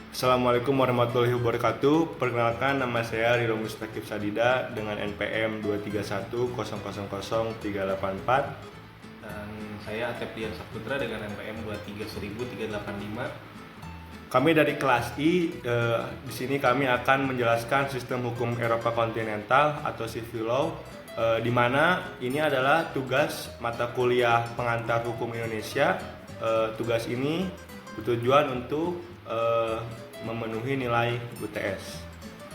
Assalamualaikum warahmatullahi wabarakatuh. Perkenalkan, nama saya Riro Mustaqib Sadida dengan NPM 231000384. Dan saya Atep Dian Saputra dengan NPM 2310385. Kami dari kelas I. Di sini kami akan menjelaskan sistem hukum Eropa kontinental atau Civil Law, di mana ini adalah tugas mata kuliah pengantar hukum Indonesia. Tugas ini bertujuan untuk memenuhi nilai UTS.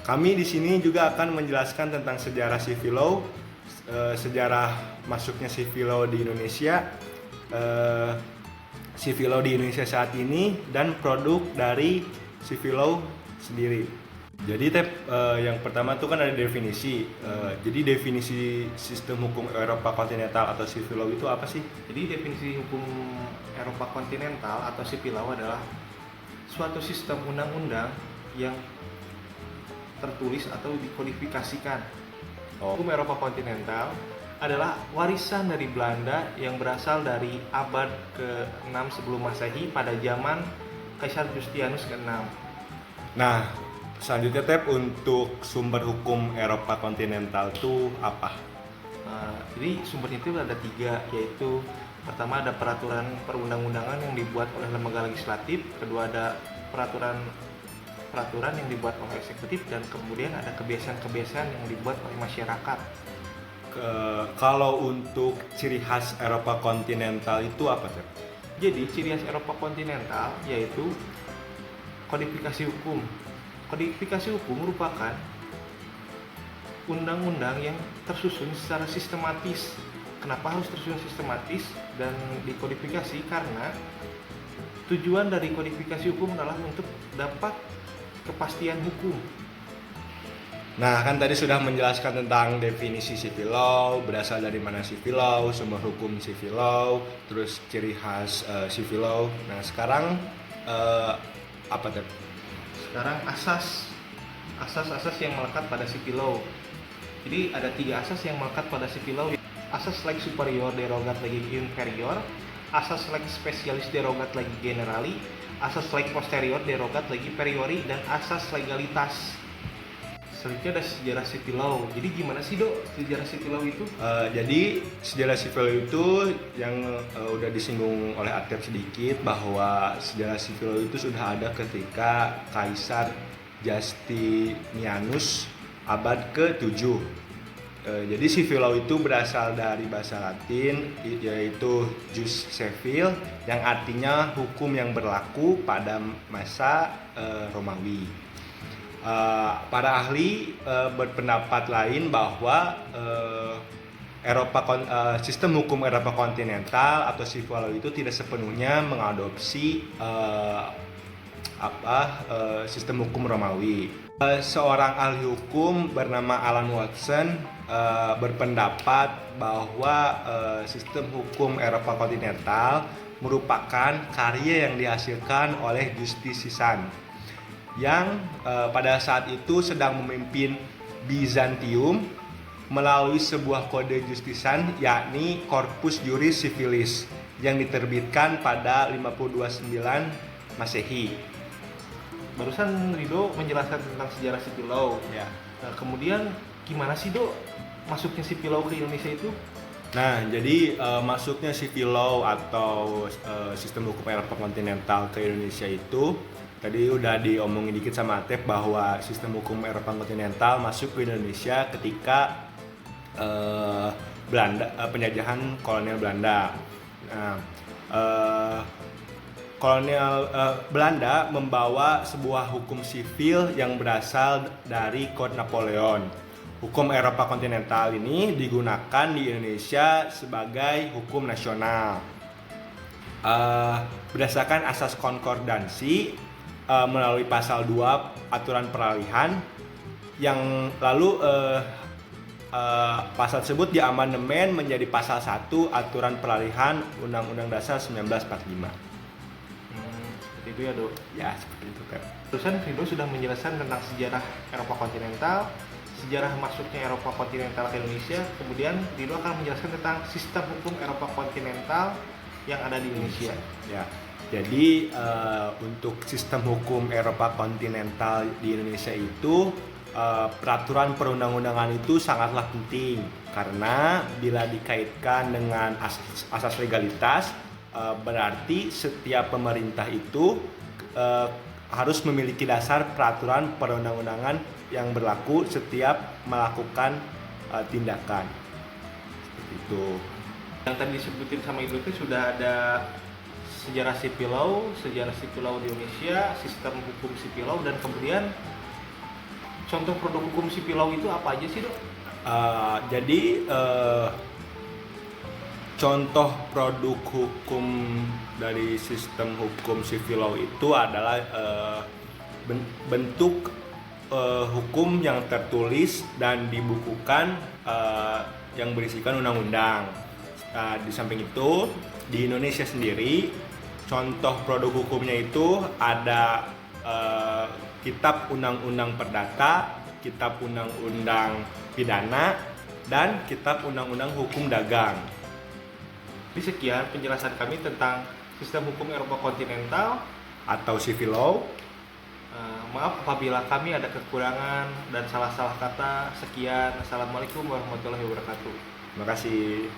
Kami di sini juga akan menjelaskan tentang sejarah Civil Law, sejarah masuknya Civil Law di Indonesia, Civil Law di Indonesia saat ini, dan produk dari Civil Law sendiri. Jadi yang pertama itu kan ada definisi. Jadi definisi sistem hukum Eropa kontinental atau Civil Law itu apa sih? Jadi definisi hukum Eropa kontinental atau Civil Law adalah suatu sistem undang-undang yang tertulis atau dikodifikasikan. Hukum Eropa kontinental adalah warisan dari Belanda yang berasal dari abad ke-6 sebelum Masehi pada zaman Kaisar Justinus ke-6. Nah, selanjutnya untuk sumber hukum Eropa kontinental itu apa? Jadi sumbernya itu ada 3, yaitu pertama ada peraturan perundang-undangan yang dibuat oleh lembaga legislatif, kedua ada peraturan yang dibuat oleh eksekutif, dan kemudian ada kebiasaan-kebiasaan yang dibuat oleh masyarakat. Kalau untuk ciri khas Eropa kontinental itu apa, Tep? Jadi ciri khas Eropa kontinental yaitu kodifikasi hukum. Kodifikasi hukum merupakan undang-undang yang tersusun secara sistematis. Kenapa harus tersusun sistematis dan dikodifikasi? Karena tujuan dari kodifikasi hukum adalah untuk dapat kepastian hukum. Nah, kan tadi sudah menjelaskan tentang definisi Civil Law, berasal dari mana Civil Law, sumber hukum Civil Law, terus ciri khas Civil Law. Nah, sekarang apa, Tep? Sekarang asas yang melekat pada Civil Law. Jadi ada 3 asas yang melekat pada Civil Law. Asas lex superior derogat legi inferior, asas lex specialis derogat legi generali, asas lex posterior derogat legi priori, dan asas legalitas. Selanjutnya ada sejarah Civil Law. Jadi gimana sih, Dok, sejarah Civil Law itu? Jadi sejarah Civil Law itu yang udah disinggung oleh Atep sedikit, bahwa sejarah Civil Law itu sudah ada ketika Kaisar Justinianus abad ke-7. Jadi Civil Law itu berasal dari bahasa Latin, yaitu jus civil, yang artinya hukum yang berlaku pada masa Romawi. Para ahli berpendapat lain bahwa sistem hukum Eropa kontinental atau Civil Law itu tidak sepenuhnya mengadopsi sistem hukum Romawi. Seorang ahli hukum bernama Alan Watson berpendapat bahwa sistem hukum Eropa kontinental merupakan karya yang dihasilkan oleh Justinian yang pada saat itu sedang memimpin Bizantium melalui sebuah kode Justinian, yakni Corpus Juris Civilis, yang diterbitkan pada 529 Masehi. Barusan Rido menjelaskan tentang sejarah Civil Law. Ya. Nah, kemudian gimana sih, Dok, masuknya Civil Law ke Indonesia itu? Nah, jadi masuknya Civil Law atau sistem hukum Eropa kontinental ke Indonesia itu tadi udah diomongin dikit sama Atep, bahwa sistem hukum Eropa kontinental masuk ke Indonesia ketika penjajahan kolonial Belanda. Nah, Belanda membawa sebuah hukum sivil yang berasal dari Kode Napoleon. Hukum Eropa kontinental ini digunakan di Indonesia sebagai hukum nasional. Berdasarkan asas konkordansi melalui pasal 2 aturan peralihan, yang lalu pasal tersebut diamandemen menjadi pasal 1 aturan peralihan Undang-Undang Dasar 1945. Seperti itu ya, Dok? Ya, seperti itu, Kak. Terusan Rido sudah menjelaskan tentang sejarah Eropa kontinental, sejarah masuknya Eropa kontinental ke Indonesia. Kemudian Rido akan menjelaskan tentang sistem hukum Eropa kontinental yang ada di Indonesia. Ya. Jadi untuk sistem hukum Eropa kontinental di Indonesia itu peraturan perundang-undangan itu sangatlah penting karena bila dikaitkan dengan asas legalitas berarti setiap pemerintah itu harus memiliki dasar peraturan perundang-undangan yang berlaku setiap melakukan tindakan. Seperti itu. Yang tadi disebutin sama Ibu itu sudah ada sejarah civil law di Indonesia, sistem hukum civil law, dan kemudian contoh produk hukum civil law itu apa aja sih, Dok? Jadi contoh produk hukum dari sistem hukum civil law itu adalah bentuk hukum yang tertulis dan dibukukan yang berisikan undang-undang. Di samping itu di Indonesia sendiri contoh produk hukumnya itu ada Kitab Undang-Undang Perdata, Kitab Undang-Undang Pidana, dan Kitab Undang-Undang Hukum Dagang. Ini sekian penjelasan kami tentang sistem hukum Eropa kontinental Atau civil law. Maaf apabila kami ada kekurangan dan salah-salah kata. Sekian. Assalamualaikum warahmatullahi wabarakatuh. Terima kasih.